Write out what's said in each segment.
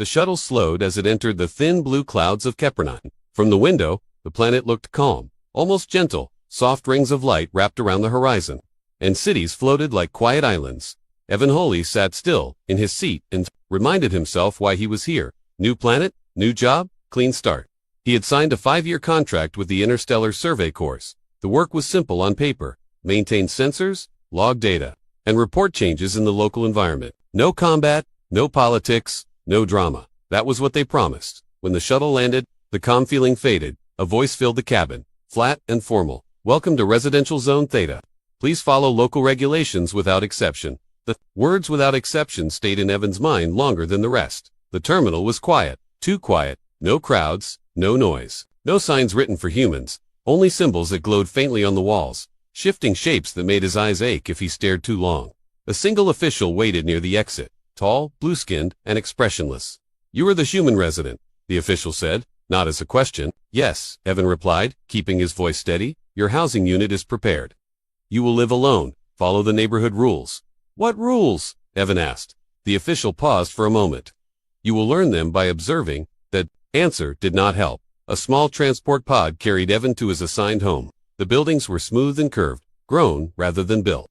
The shuttle slowed as it entered the thin blue clouds of Capricorn. From the window, the planet looked calm, almost gentle, soft rings of light wrapped around the horizon, and cities floated like quiet islands. Evan Holy sat still in his seat and reminded himself why he was here. New planet, new job, clean start. He had signed a 5-year contract with the Interstellar Survey course. The work was simple on paper: maintain sensors, log data, and report changes in the local environment. No combat, no politics, no drama. That was what they promised. When the shuttle landed, the calm feeling faded. A voice filled the cabin, flat and formal. "Welcome to Residential Zone Theta. Please follow local regulations without exception." The words "without exception" stayed in Evan's mind longer than the rest. The terminal was quiet, too quiet. No crowds, no noise, no signs written for humans, only symbols that glowed faintly on the walls, shifting shapes that made his eyes ache if he stared too long. A single official waited near the exit, tall, blue-skinned, and expressionless. "You are the human resident," the official said, not as a question. "Yes," Evan replied, keeping his voice steady. "Your housing unit is prepared. You will live alone, follow the neighborhood rules." "What rules?" Evan asked. The official paused for a moment. "You will learn them by observing." That answer did not help. A small transport pod carried Evan to his assigned home. The buildings were smooth and curved, grown rather than built.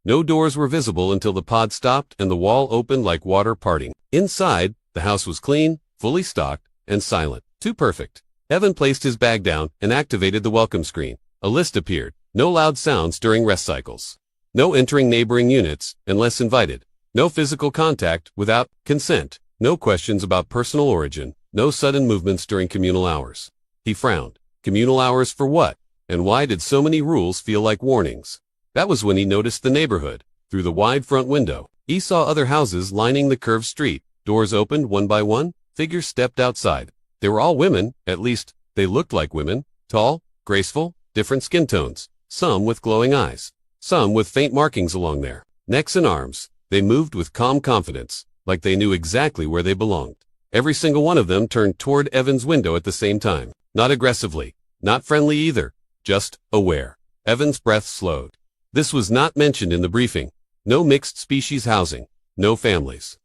No doors were visible until the pod stopped and the wall opened like water parting. Inside, the house was clean, fully stocked, and silent. Too perfect. Evan placed his bag down and activated the welcome screen. A list appeared. No loud sounds during rest cycles. No entering neighboring units unless invited. No physical contact without consent. No questions about personal origin. No sudden movements during communal hours. He frowned. Communal hours for what? And why did so many rules feel like warnings? That was when he noticed the neighborhood. Through the wide front window, he saw other houses lining the curved street. Doors opened one by one. Figures stepped outside. They were all women, at least, they looked like women. Tall, graceful, different skin tones. Some with glowing eyes. Some with faint markings along their necks and arms. They moved with calm confidence, like they knew exactly where they belonged. Every single one of them turned toward Evan's window at the same time. Not aggressively, not friendly either, just aware. Evan's breath slowed. This was not mentioned in the briefing. No mixed species housing, no families.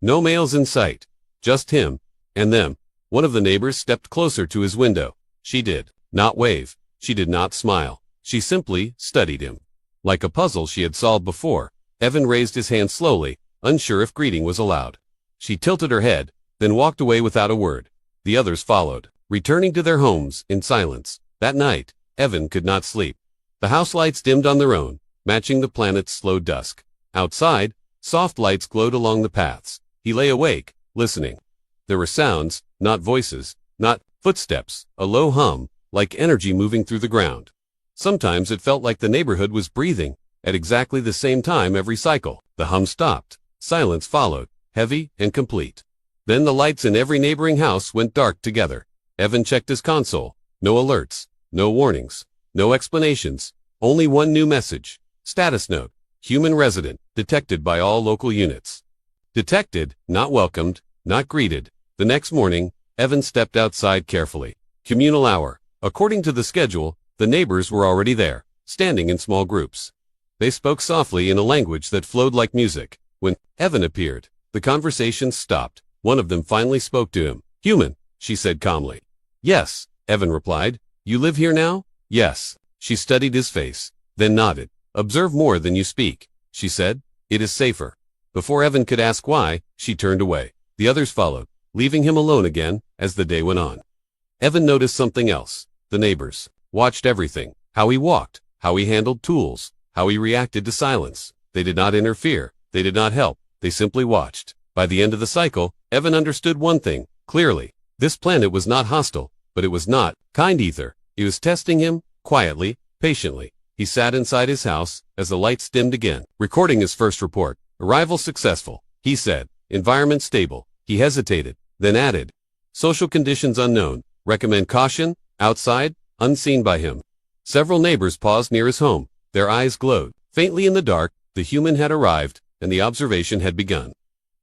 No males in sight, just him and them. One of the neighbors stepped closer to his window. She did not wave. She did not smile. She simply studied him. Like a puzzle she had solved before, Evan raised his hand slowly, unsure if greeting was allowed. She tilted her head, then walked away without a word. The others followed, returning to their homes in silence. That night, Evan could not sleep. The house lights dimmed on their own, matching the planet's slow dusk. Outside, soft lights glowed along the paths. He lay awake, listening. There were sounds, not voices, not footsteps, a low hum, like energy moving through the ground. Sometimes it felt like the neighborhood was breathing, at exactly the same time every cycle. The hum stopped. Silence followed, heavy and complete. Then the lights in every neighboring house went dark together. Evan checked his console. No alerts, no warnings, no explanations, only one new message. Status note: human resident, detected by all local units. Detected, not welcomed, not greeted. The next morning, Evan stepped outside carefully. Communal hour. According to the schedule, the neighbors were already there, standing in small groups. They spoke softly in a language that flowed like music. When Evan appeared, the conversation stopped. One of them finally spoke to him. "Human," she said calmly. "Yes," Evan replied. "You live here now?" "Yes." She studied his face, then nodded. "Observe more than you speak," she said. "It is safer." Before Evan could ask why, she turned away. The others followed, leaving him alone again as the day went on. Evan noticed something else. The neighbors watched everything. How he walked, how he handled tools, how he reacted to silence. They did not interfere. They did not help. They simply watched. By the end of the cycle, Evan understood one thing clearly. This planet was not hostile, but it was not kind either. It was testing him, quietly, patiently. He sat inside his house as the lights dimmed again, recording his first report. Arrival successful, he said. Environment stable. He hesitated, then added. Social conditions unknown. Recommend caution. Outside, unseen by him. Several neighbors paused near his home. Their eyes glowed. Faintly in the dark, the human had arrived, and the observation had begun.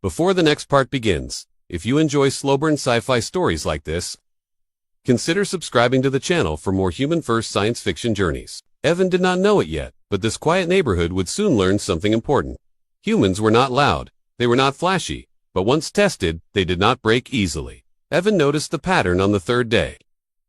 Before the next part begins, if you enjoy slow-burn sci-fi stories like this, consider subscribing to the channel for more human-first science fiction journeys. Evan did not know it yet, but this quiet neighborhood would soon learn something important. Humans were not loud, they were not flashy, but once tested, they did not break easily. Evan noticed the pattern on the third day.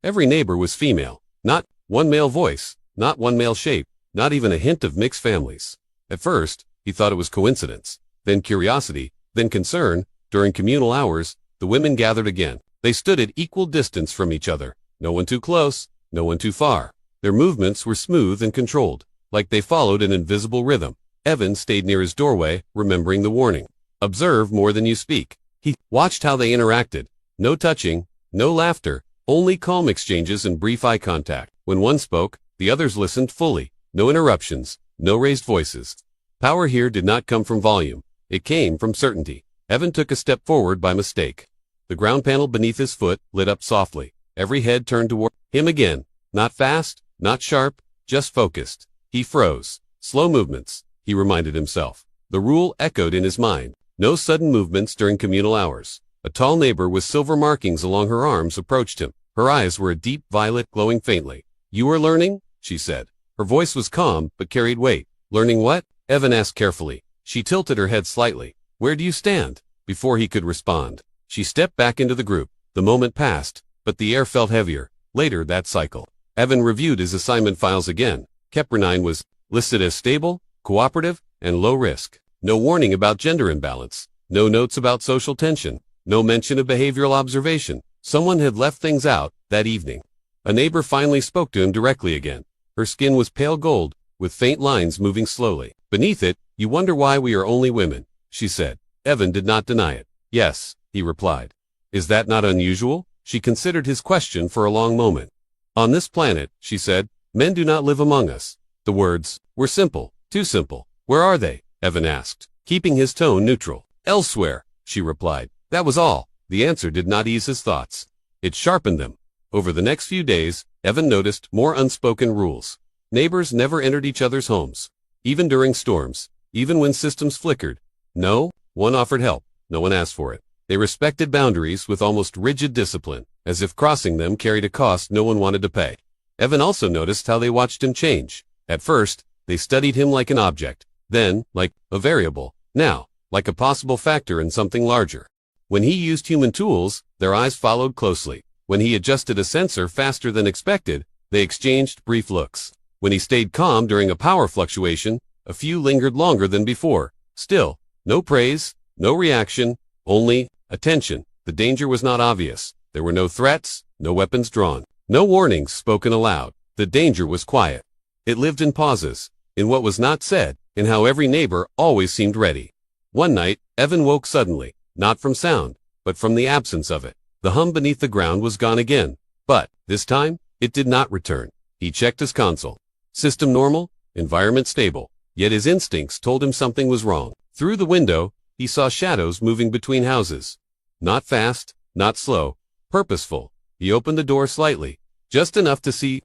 Every neighbor was female, not one male voice, not one male shape, not even a hint of mixed families. At first, he thought it was coincidence, then curiosity, then concern. During communal hours, the women gathered again. They stood at equal distance from each other, no one too close, no one too far. Their movements were smooth and controlled, like they followed an invisible rhythm. Evan stayed near his doorway, remembering the warning. Observe more than you speak. He watched how they interacted. No touching, no laughter, only calm exchanges and brief eye contact. When one spoke, the others listened fully. No interruptions, no raised voices. Power here did not come from volume. It came from certainty. Evan took a step forward by mistake. The ground panel beneath his foot lit up softly. Every head turned toward him again. Not fast, not sharp, just focused. He froze. Slow movements, he reminded himself. The rule echoed in his mind. No sudden movements during communal hours. A tall neighbor with silver markings along her arms approached him. Her eyes were a deep violet, glowing faintly. "You are learning?" she said. Her voice was calm, but carried weight. "Learning what?" Evan asked carefully. She tilted her head slightly. "Where do you stand?" Before he could respond, she stepped back into the group. The moment passed, but the air felt heavier. Later that cycle, Evan reviewed his assignment files again. Kepler-9 was listed as stable, cooperative, and low risk. No warning about gender imbalance. No notes about social tension. No mention of behavioral observation. Someone had left things out that evening. A neighbor finally spoke to him directly again. Her skin was pale gold, with faint lines moving slowly. Beneath it, "You wonder why we are only women," she said. Evan did not deny it. "Yes," he replied. "Is that not unusual?" She considered his question for a long moment. "On this planet," she said, "men do not live among us." The words were simple, too simple. "Where are they?" Evan asked, keeping his tone neutral. "Elsewhere," she replied. That was all. The answer did not ease his thoughts. It sharpened them. Over the next few days, Evan noticed more unspoken rules. Neighbors never entered each other's homes, even during storms, even when systems flickered. No one offered help. No one asked for it. They respected boundaries with almost rigid discipline, as if crossing them carried a cost no one wanted to pay. Evan also noticed how they watched him change. At first, they studied him like an object, then, like a variable, now, like a possible factor in something larger. When he used human tools, their eyes followed closely. When he adjusted a sensor faster than expected, they exchanged brief looks. When he stayed calm during a power fluctuation, a few lingered longer than before. Still, no praise, no reaction, only attention. The danger was not obvious. There were no threats, no weapons drawn, no warnings spoken aloud. The danger was quiet. It lived in pauses, in what was not said, in how every neighbor always seemed ready. One night, Evan woke suddenly, not from sound, but from the absence of it. The hum beneath the ground was gone again, but, this time, it did not return. He checked his console. System normal, environment stable, yet his instincts told him something was wrong. Through the window, he saw shadows moving between houses. Not fast, not slow, purposeful. He opened the door slightly, just enough to see.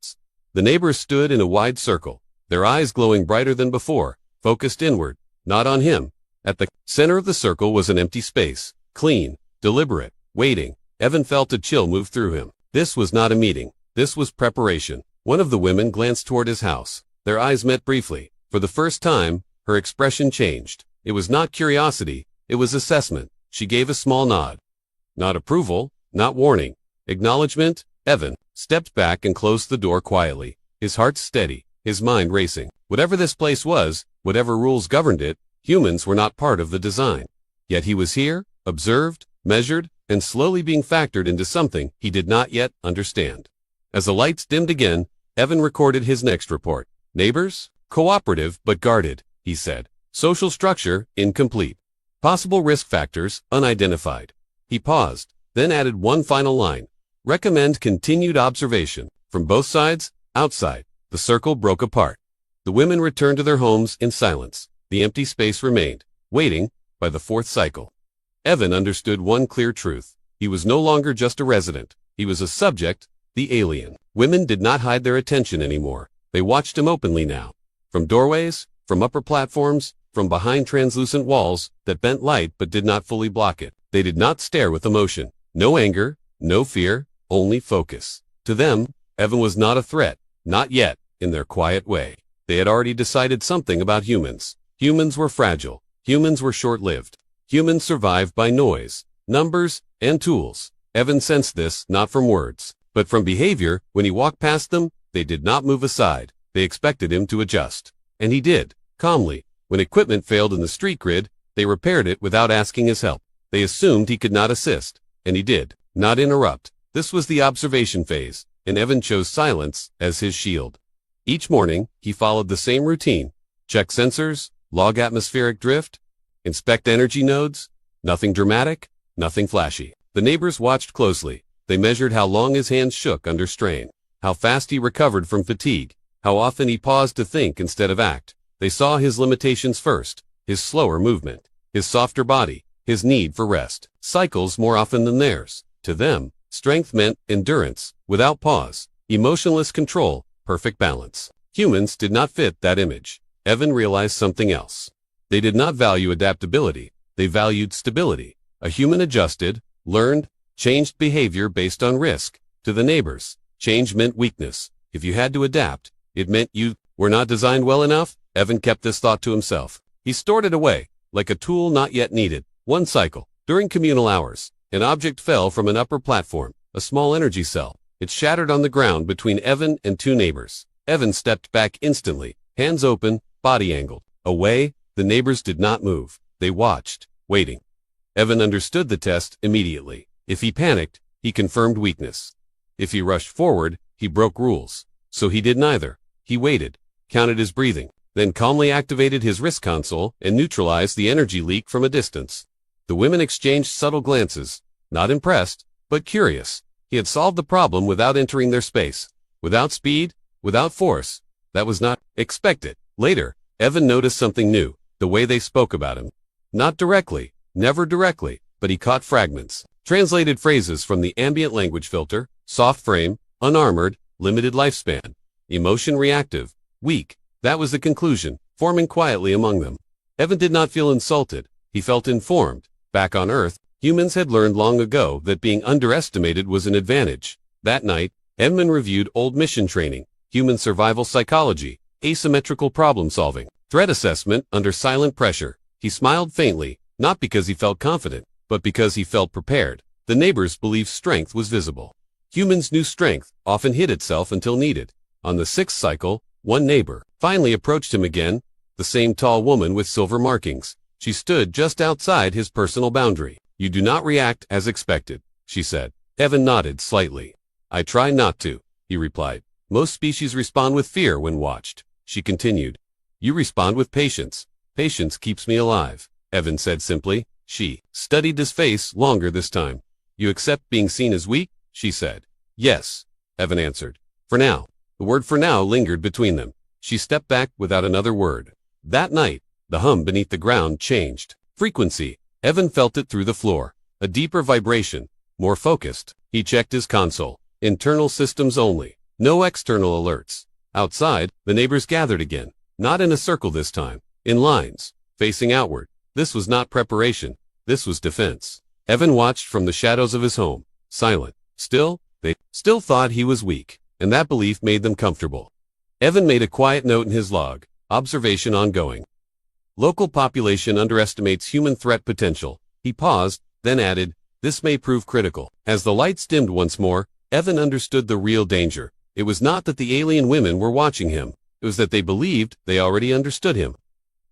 The neighbors stood in a wide circle, their eyes glowing brighter than before, focused inward, not on him. At the center of the circle was an empty space, clean, deliberate, waiting. Evan felt a chill move through him. This was not a meeting. This was preparation. One of the women glanced toward his house. Their eyes met briefly. For the first time, her expression changed. It was not curiosity, it was assessment. She gave a small nod. Not approval, not warning. Acknowledgement. Evan stepped back and closed the door quietly, his heart steady, his mind racing. Whatever this place was, whatever rules governed it, humans were not part of the design. Yet he was here, observed, measured, and slowly being factored into something he did not yet understand. As the lights dimmed again, Evan recorded his next report. Neighbors? Cooperative but guarded, he said. Social structure, incomplete. Possible risk factors, unidentified. He paused, then added one final line. Recommend continued observation. From both sides, outside. The circle broke apart. The women returned to their homes in silence. The empty space remained, waiting, by the fourth cycle. Evan understood one clear truth. He was no longer just a resident. He was a subject, the alien. Women did not hide their attention anymore. They watched him openly now. From doorways, from upper platforms, from behind translucent walls that bent light but did not fully block it. They did not stare with emotion. No anger, no fear, only focus. To them, Evan was not a threat. Not yet, in their quiet way. They had already decided something about humans. Humans were fragile. Humans were short-lived. Humans survive by noise, numbers, and tools. Evan sensed this not from words, but from behavior. When he walked past them, they did not move aside. They expected him to adjust. And he did, calmly. When equipment failed in the street grid, they repaired it without asking his help. They assumed he could not assist, and he did not interrupt. This was the observation phase, and Evan chose silence as his shield. Each morning, he followed the same routine. Check sensors, log atmospheric drift, inspect energy nodes. Nothing dramatic, nothing flashy. The neighbors watched closely. They measured how long his hands shook under strain, how fast he recovered from fatigue, how often he paused to think instead of act. They saw his limitations first, his slower movement, his softer body, his need for rest. Cycles more often than theirs. To them, strength meant endurance, without pause, emotionless control, perfect balance. Humans did not fit that image. Evan realized something else. They did not value adaptability. They valued stability. A human adjusted, learned, changed behavior based on risk. To the neighbors, change meant weakness. If you had to adapt, it meant you were not designed well enough. Evan kept this thought to himself. He stored it away, like a tool not yet needed. One cycle. During communal hours, an object fell from an upper platform, a small energy cell. It shattered on the ground between Evan and two neighbors. Evan stepped back instantly, hands open, body angled. Away, the neighbors did not move. They watched, waiting. Evan understood the test immediately. If he panicked, he confirmed weakness. If he rushed forward, he broke rules. So he did neither. He waited, counted his breathing, then calmly activated his wrist console and neutralized the energy leak from a distance. The women exchanged subtle glances, not impressed, but curious. He had solved the problem without entering their space, without speed, without force. That was not expected. Later, Evan noticed something new, the way they spoke about him. Not directly, never directly, but he caught fragments. Translated phrases from the ambient language filter: soft frame, unarmored, limited lifespan, emotion reactive, weak. That was the conclusion, forming quietly among them. Evan did not feel insulted. He felt informed. Back on Earth, humans had learned long ago that being underestimated was an advantage. That night, Edmund reviewed old mission training, human survival psychology, asymmetrical problem solving, threat assessment under silent pressure. He smiled faintly, not because he felt confident, but because he felt prepared. The neighbors believed strength was visible. Humans knew strength often hid itself until needed. On the sixth cycle, one neighbor finally approached him again, the same tall woman with silver markings. She stood just outside his personal boundary. "You do not react as expected," she said. Evan nodded slightly. "I try not to," he replied. "Most species respond with fear when watched." She continued. "You respond with patience. Patience keeps me alive," Evan said simply. She studied his face longer this time. "You accept being seen as weak?" she said. "Yes," Evan answered. "For now." The word "for now" lingered between them. She stepped back without another word. That night, the hum beneath the ground changed. Frequency. Evan felt it through the floor. A deeper vibration. More focused. He checked his console. Internal systems only. No external alerts. Outside, the neighbors gathered again. Not in a circle this time. In lines. Facing outward. This was not preparation. This was defense. Evan watched from the shadows of his home. Silent. Still, they still thought he was weak. And that belief made them comfortable. Evan made a quiet note in his log. Observation ongoing. Local population underestimates human threat potential. He paused, then added, "This may prove critical." As the lights dimmed once more, Evan understood the real danger. It was not that the alien women were watching him. It was that they believed they already understood him.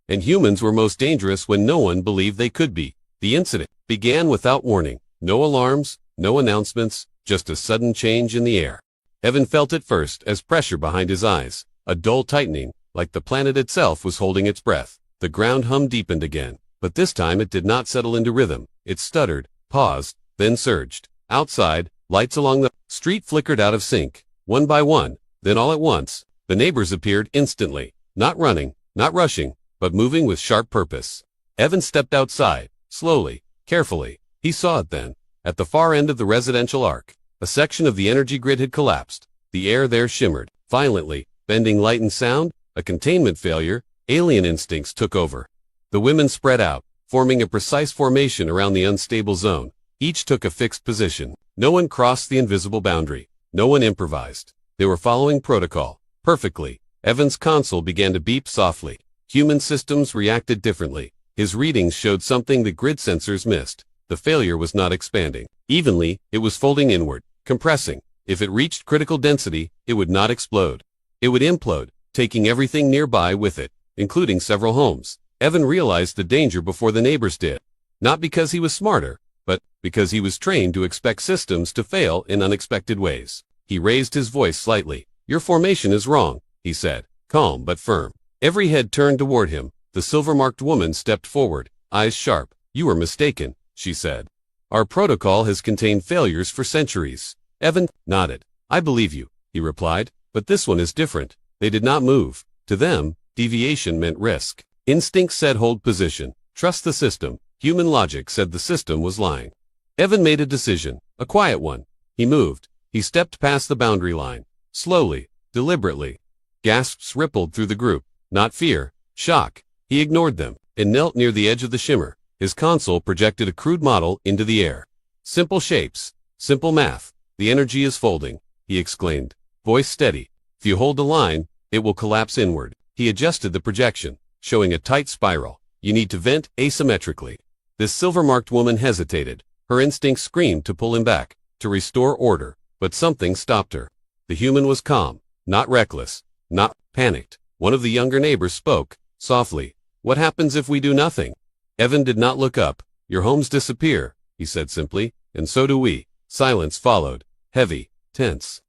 And humans were most dangerous when no one believed they could be. The incident began without warning. No alarms, no announcements, just a sudden change in the air. Evan felt it first as pressure behind his eyes. A dull tightening, like the planet itself was holding its breath. The ground hum deepened again, but this time it did not settle into rhythm. It stuttered, paused, then surged. Outside, lights along the street flickered out of sync, one by one. Then all at once, the neighbors appeared instantly, not running, not rushing, but moving with sharp purpose. Evan stepped outside, slowly, carefully. He saw it then. At the far end of the residential arc, a section of the energy grid had collapsed. The air there shimmered, violently, bending light and sound. A containment failure. Alien instincts took over. The women spread out, forming a precise formation around the unstable zone. Each took a fixed position. No one crossed the invisible boundary. No one improvised. They were following protocol, perfectly. Evan's console began to beep softly. Human systems reacted differently. His readings showed something the grid sensors missed. The failure was not expanding evenly, it was folding inward, compressing. If it reached critical density, it would not explode. It would implode, taking everything nearby with it, including several homes. Evan realized the danger before the neighbors did. Not because he was smarter, but because he was trained to expect systems to fail in unexpected ways. He raised his voice slightly. "Your formation is wrong," he said, calm but firm. Every head turned toward him. The silver-marked woman stepped forward, eyes sharp. "You were mistaken," she said. "Our protocol has contained failures for centuries." Evan nodded. "I believe you," he replied, "but this one is different." They did not move. To them, deviation meant risk. Instinct said hold position. Trust the system. Human logic said the system was lying. Evan made a decision, a quiet one. He moved. He stepped past the boundary line. Slowly, deliberately. Gasps rippled through the group. Not fear, shock. He ignored them and knelt near the edge of the shimmer. His console projected a crude model into the air. "Simple shapes, simple math. The energy is folding," he exclaimed, voice steady. "If you hold the line, it will collapse inward." He adjusted the projection, showing a tight spiral. "You need to vent asymmetrically." This silver-marked woman hesitated. Her instincts screamed to pull him back, to restore order, but something stopped her. The human was calm, not reckless, not panicked. One of the younger neighbors spoke, softly. "What happens if we do nothing?" Evan did not look up. "Your homes disappear," he said simply, "and so do we." Silence followed, heavy, tense.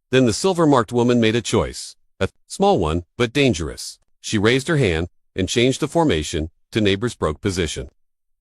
Then the silver-marked woman made a choice. A small one, but dangerous. She raised her hand and changed the formation to neighbors broke position.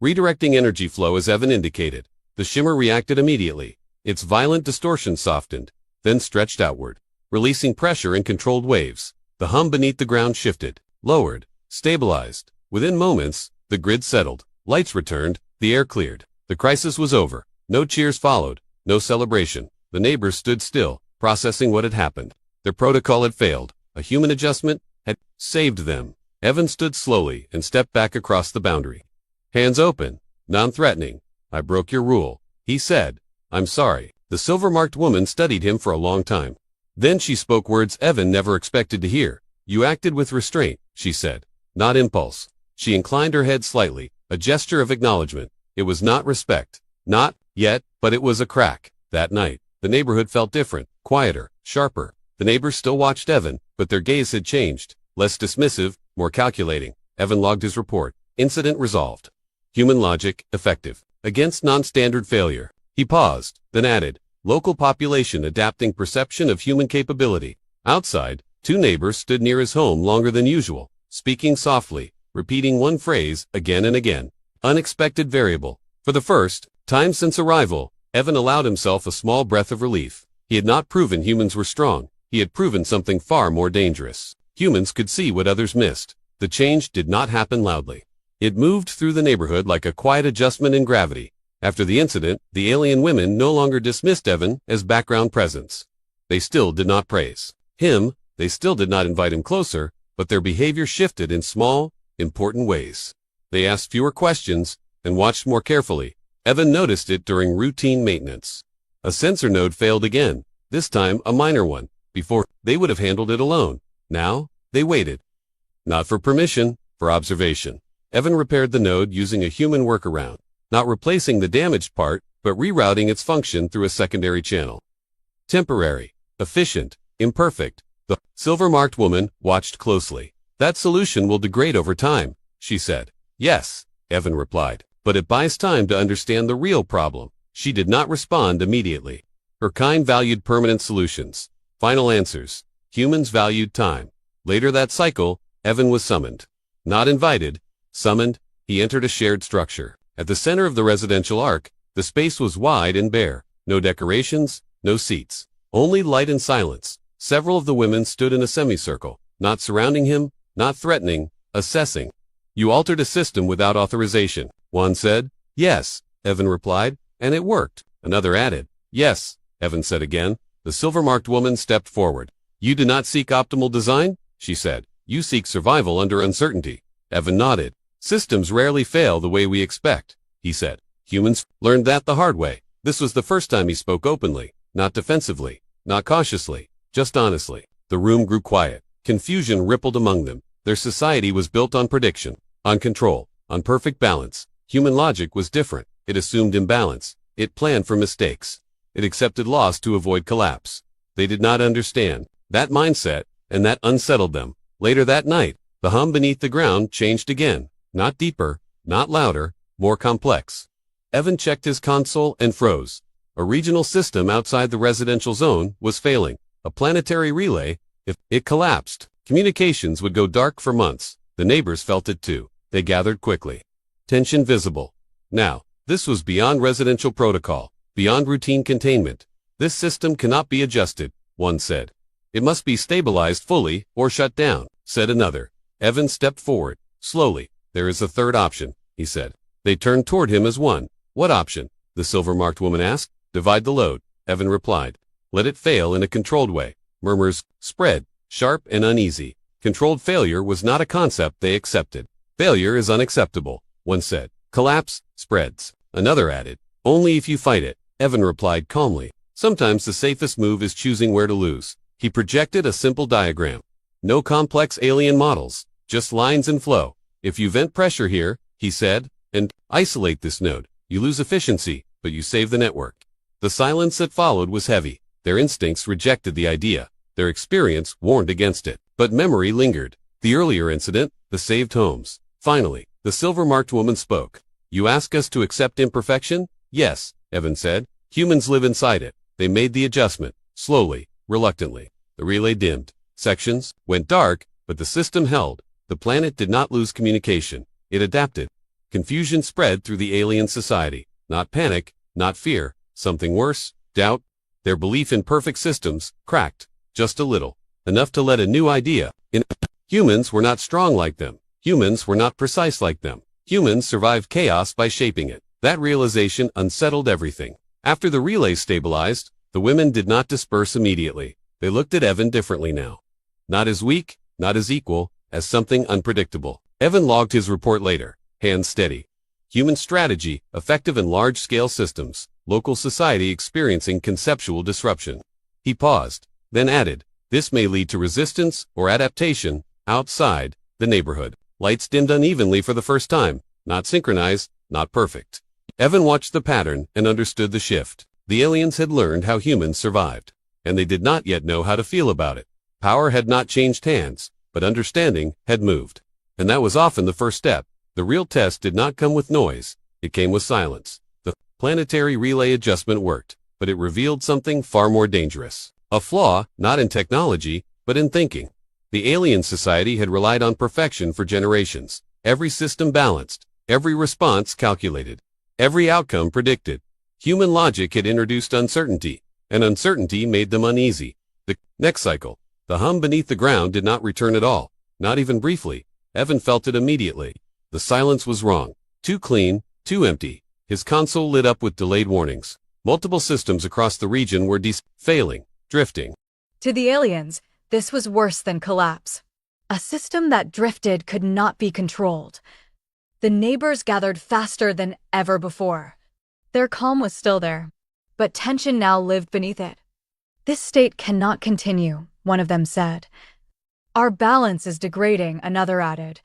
Redirecting energy flow as Evan indicated. The shimmer reacted immediately. Its violent distortion softened, then stretched outward, releasing pressure in controlled waves. The hum beneath the ground shifted, lowered, stabilized. Within moments, the grid settled. Lights returned, the air cleared. The crisis was over. No cheers followed, no celebration. The neighbors stood still, processing what had happened. Their protocol had failed. A human adjustment had saved them. Evan stood slowly and stepped back across the boundary. Hands open, non-threatening. "I broke your rule," he said. "I'm sorry." The silver-marked woman studied him for a long time. Then she spoke words Evan never expected to hear. "You acted with restraint," she said, "not impulse." She inclined her head slightly, a gesture of acknowledgement. It was not respect. Not yet, but it was a crack. That night, the neighborhood felt different, quieter, sharper. The neighbors still watched Evan, but their gaze had changed. Less dismissive, more calculating. Evan logged his report. Incident resolved. Human logic, effective. Against non-standard failure. He paused, then added, local population adapting perception of human capability. Outside, two neighbors stood near his home longer than usual, speaking softly, repeating one phrase again and again. Unexpected variable. For the first time since arrival, Evan allowed himself a small breath of relief. He had not proven humans were strong. He had proven something far more dangerous. Humans could see what others missed. The change did not happen loudly. It moved through the neighborhood like a quiet adjustment in gravity. After the incident, the alien women no longer dismissed Evan as background presence. They still did not praise him, they still did not invite him closer, but their behavior shifted in small, important ways. They asked fewer questions and watched more carefully. Evan noticed it during routine maintenance. A sensor node failed again, this time a minor one. Before, they would have handled it alone. Now, they waited. Not for permission, for observation. Evan repaired the node using a human workaround, not replacing the damaged part, but rerouting its function through a secondary channel. Temporary, efficient, imperfect. The silver-marked woman watched closely. That solution will degrade over time, she said. Yes, Evan replied, but it buys time to understand the real problem. She did not respond immediately. Her kind valued permanent solutions. Final answers. Humans valued time. Later that cycle, Evan was summoned. Not invited, summoned, he entered a shared structure. At the center of the residential arc, the space was wide and bare. No decorations, no seats. Only light and silence. Several of the women stood in a semicircle, not surrounding him, not threatening, assessing. You altered a system without authorization, one said. Yes, Evan replied, and it worked. Another added. Yes, Evan said again. The silver-marked woman stepped forward. You do not seek optimal design, she said. You seek survival under uncertainty. Evan nodded. Systems rarely fail the way we expect, he said. Humans learned that the hard way. This was the first time he spoke openly, not defensively, not cautiously, just honestly. The room grew quiet. Confusion rippled among them. Their society was built on prediction, on control, on perfect balance. Human logic was different. It assumed imbalance. It planned for mistakes. It accepted loss to avoid collapse. They did not understand that mindset, and that unsettled them. Later that night, the hum beneath the ground changed again. Not deeper, not louder, more complex. Evan checked his console and froze. A regional system outside the residential zone was failing. A planetary relay. If it collapsed, communications would go dark for months. The neighbors felt it too. They gathered quickly. Tension visible. Now, this was beyond residential protocol, beyond routine containment. This system cannot be adjusted, one said. It must be stabilized fully or shut down, said another. Evan stepped forward. Slowly. There is a third option, he said. They turned toward him as one. What option? The silver-marked woman asked. Divide the load, Evan replied. Let it fail in a controlled way. Murmurs spread, sharp and uneasy. Controlled failure was not a concept they accepted. Failure is unacceptable, one said. Collapse spreads, another added. Only if you fight it, Evan replied calmly. Sometimes the safest move is choosing where to lose. He projected a simple diagram. No complex alien models, just lines and flow. If you vent pressure here, he said, and isolate this node, you lose efficiency, but you save the network. The silence that followed was heavy. Their instincts rejected the idea. Their experience warned against it. But memory lingered. The earlier incident, the saved homes. Finally, the silver-marked woman spoke. You ask us to accept imperfection? Yes, Evan said. Humans live inside it. They made the adjustment. Slowly, reluctantly. The relay dimmed. Sections went dark, but the system held. The planet did not lose communication. It adapted. Confusion spread through the alien society. Not panic, not fear. Something worse, doubt. Their belief in perfect systems cracked. Just a little. Enough to let a new idea in. Humans were not strong like them. Humans were not precise like them. Humans survived chaos by shaping it. That realization unsettled everything. After the relay stabilized, the women did not disperse immediately. They looked at Evan differently now. Not as weak, not as equal, as something unpredictable. Evan logged his report later, hands steady. Human strategy, effective in large-scale systems. Local society experiencing conceptual disruption. He paused, then added, this may lead to resistance or adaptation outside the neighborhood. Lights dimmed unevenly for the first time, not synchronized, not perfect. Evan watched the pattern and understood the shift. The aliens had learned how humans survived, and they did not yet know how to feel about it. Power had not changed hands, but understanding had moved. And that was often the first step. The real test did not come with noise, it came with silence. The planetary relay adjustment worked, but it revealed something far more dangerous. A flaw, not in technology, but in thinking. The alien society had relied on perfection for generations. Every system balanced, every response calculated, every outcome predicted. Human logic had introduced uncertainty, and uncertainty made them uneasy. The next cycle, the hum beneath the ground did not return at all, not even briefly. Evan felt it immediately. The silence was wrong. Too clean, too empty. His console lit up with delayed warnings. Multiple systems across the region were failing, drifting. To the aliens, this was worse than collapse. A system that drifted could not be controlled. The neighbors gathered faster than ever before. Their calm was still there, but tension now lived beneath it. This state cannot continue, one of them said. Our balance is degrading, another added.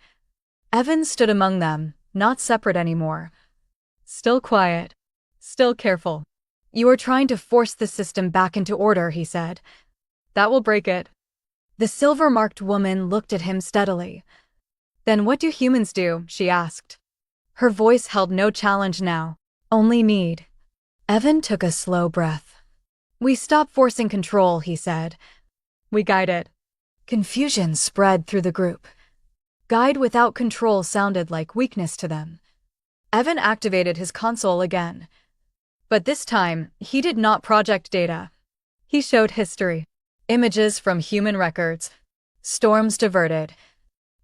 Evan stood among them, not separate anymore. Still quiet, still careful. You are trying to force the system back into order, he said. That will break it. The silver-marked woman looked at him steadily. Then what do humans do? She asked. Her voice held no challenge now, only need. Evan took a slow breath. We stop forcing control, he said. We guide it. Confusion spread through the group. Guide without control sounded like weakness to them. Evan activated his console again. But this time, he did not project data. He showed history. Images from human records. Storms diverted.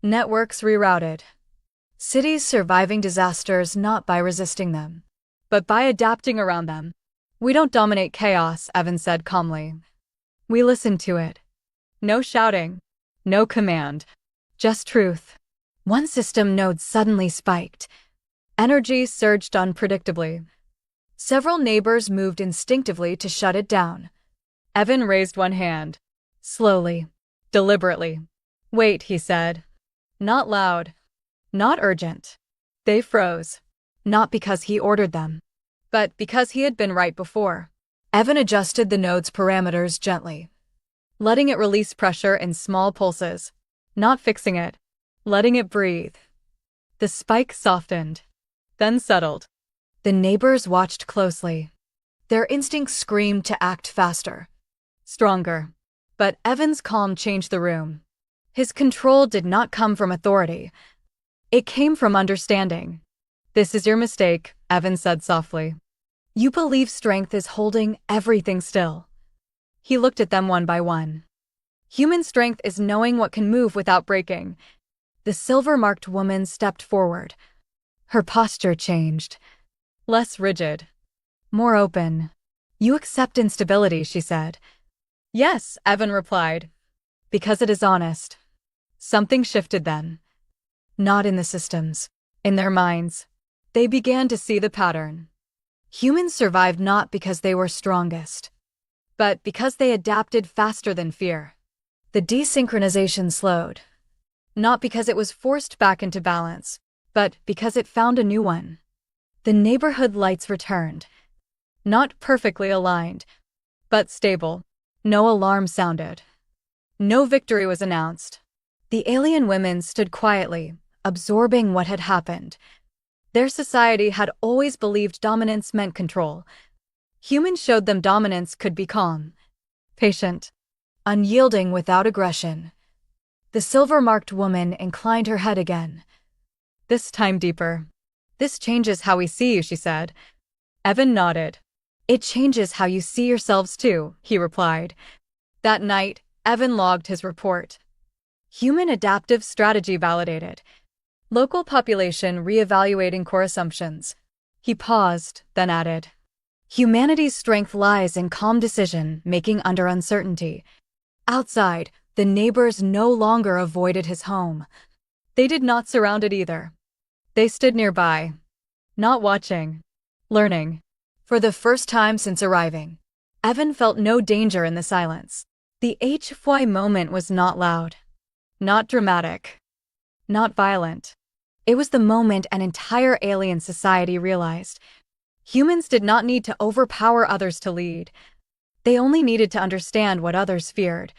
Networks rerouted. Cities surviving disasters not by resisting them, but by adapting around them. We don't dominate chaos, Evan said calmly. We listen to it. No shouting. No command. Just truth. One system node suddenly spiked. Energy surged unpredictably. Several neighbors moved instinctively to shut it down. Evan raised one hand. Slowly. Deliberately. Wait, he said. Not loud. Not urgent. They froze. Not because he ordered them, but because he had been right before. Evan adjusted the node's parameters gently, letting it release pressure in small pulses, not fixing it, letting it breathe. The spike softened, then settled. The neighbors watched closely. Their instincts screamed to act faster, stronger. But Evan's calm changed the room. His control did not come from authority. It came from understanding. "This is your mistake," Evan said softly. "You believe strength is holding everything still." He looked at them one by one. "Human strength is knowing what can move without breaking." The silver-marked woman stepped forward. Her posture changed. Less rigid. More open. "You accept instability," she said. "Yes," Evan replied. "Because it is honest." Something shifted then. Not in the systems. In their minds. They began to see the pattern. Humans survived not because they were strongest, but because they adapted faster than fear. The desynchronization slowed. Not because it was forced back into balance, but because it found a new one. The neighborhood lights returned. Not perfectly aligned, but stable. No alarm sounded. No victory was announced. The alien women stood quietly, absorbing what had happened. Their society had always believed dominance meant control. Humans showed them dominance could be calm, patient, unyielding without aggression. The silver-marked woman inclined her head again. This time deeper. "This changes how we see you," she said. Evan nodded. "It changes how you see yourselves too," he replied. That night, Evan logged his report. Human adaptive strategy validated. Local population reevaluating core assumptions. He paused, then added, "Humanity's strength lies in calm decision-making under uncertainty." Outside, the neighbors no longer avoided his home. They did not surround it either. They stood nearby. Not watching. Learning. For the first time since arriving, Evan felt no danger in the silence. The HFY moment was not loud. Not dramatic. Not violent. It was the moment an entire alien society realized. Humans did not need to overpower others to lead. They only needed to understand what others feared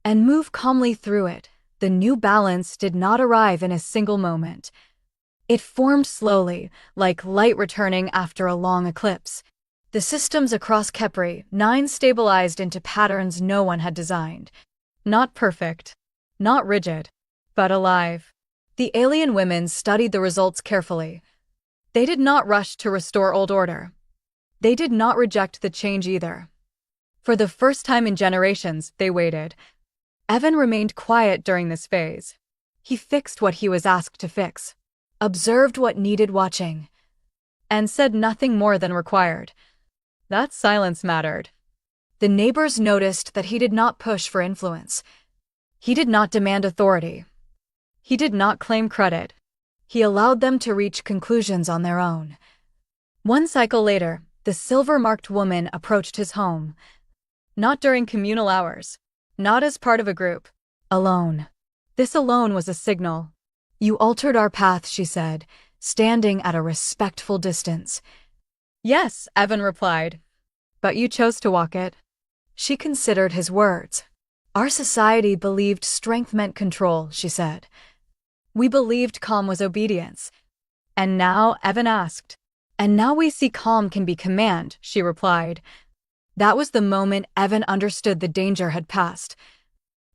and move calmly through it. The new balance did not arrive in a single moment. It formed slowly, like light returning after a long eclipse. The systems across Kepri 9 stabilized into patterns no one had designed. Not perfect, not rigid, but alive. The alien women studied the results carefully. They did not rush to restore old order. They did not reject the change either. For the first time in generations, they waited. Evan remained quiet during this phase. He fixed what he was asked to fix, observed what needed watching, and said nothing more than required. That silence mattered. The neighbors noticed that he did not push for influence. He did not demand authority. He did not claim credit. He allowed them to reach conclusions on their own. One cycle later, the silver-marked woman approached his home. Not during communal hours. Not as part of a group. Alone. This alone was a signal. "You altered our path," she said, standing at a respectful distance. "Yes," Evan replied. "But you chose to walk it." She considered his words. "Our society believed strength meant control," she said. "We believed calm was obedience." And now, Evan asked. "And now we see calm can be command," she replied. That was the moment Evan understood the danger had passed.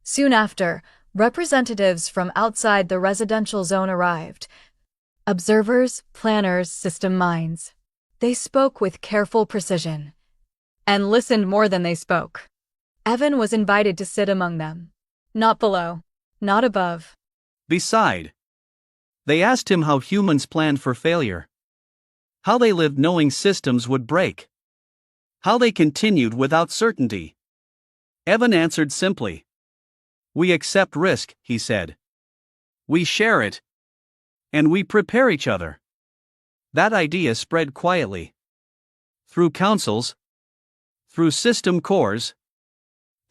Soon after, representatives from outside the residential zone arrived. Observers, planners, system minds. They spoke with careful precision. And listened more than they spoke. Evan was invited to sit among them. Not below. Not above. Beside. They asked him how humans planned for failure. How they lived knowing systems would break. How they continued without certainty. Evan answered simply. "We accept risk," he said. "We share it. And we prepare each other." That idea spread quietly. Through councils. Through system cores.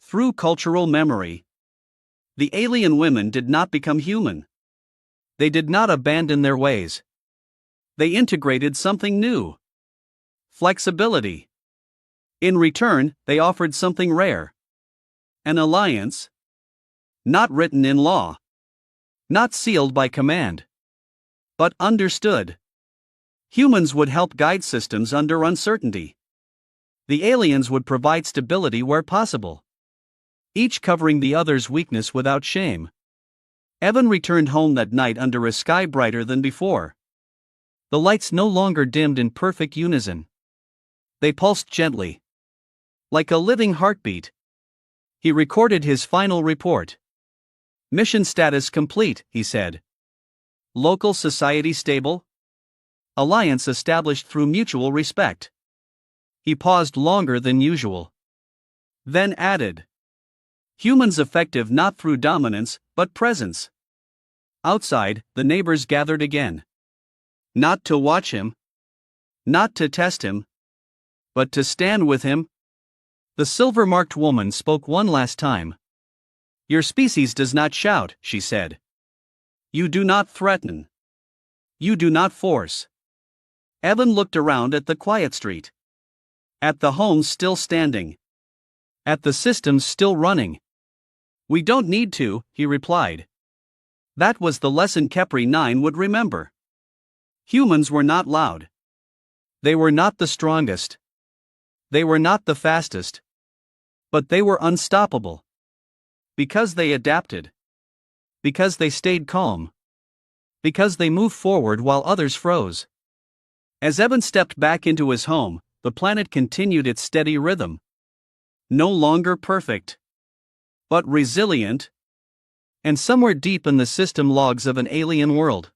Through cultural memory. The alien women did not become human. They did not abandon their ways. They integrated something new: flexibility. In return, they offered something rare: an alliance. Not written in law, not sealed by command, but understood. Humans would help guide systems under uncertainty. The aliens would provide stability where possible, each covering the other's weakness without shame. Evan returned home that night under a sky brighter than before. The lights no longer dimmed in perfect unison. They pulsed gently, like a living heartbeat. He recorded his final report. "Mission status complete," he said. "Local society stable. Alliance established through mutual respect." He paused longer than usual, then added, "Humans effective not through dominance, but presence." Outside, the neighbors gathered again. Not to watch him, not to test him, but to stand with him. The silver-marked woman spoke one last time. "Your species does not shout," she said. "You do not threaten. You do not force." Evan looked around at the quiet street. At the homes still standing. At the systems still running. "We don't need to," he replied. That was the lesson Kepri 9 would remember. Humans were not loud. They were not the strongest. They were not the fastest. But they were unstoppable. Because they adapted. Because they stayed calm. Because they moved forward while others froze. As Evan stepped back into his home, the planet continued its steady rhythm. No longer perfect, but resilient. And somewhere deep in the system logs of an alien world,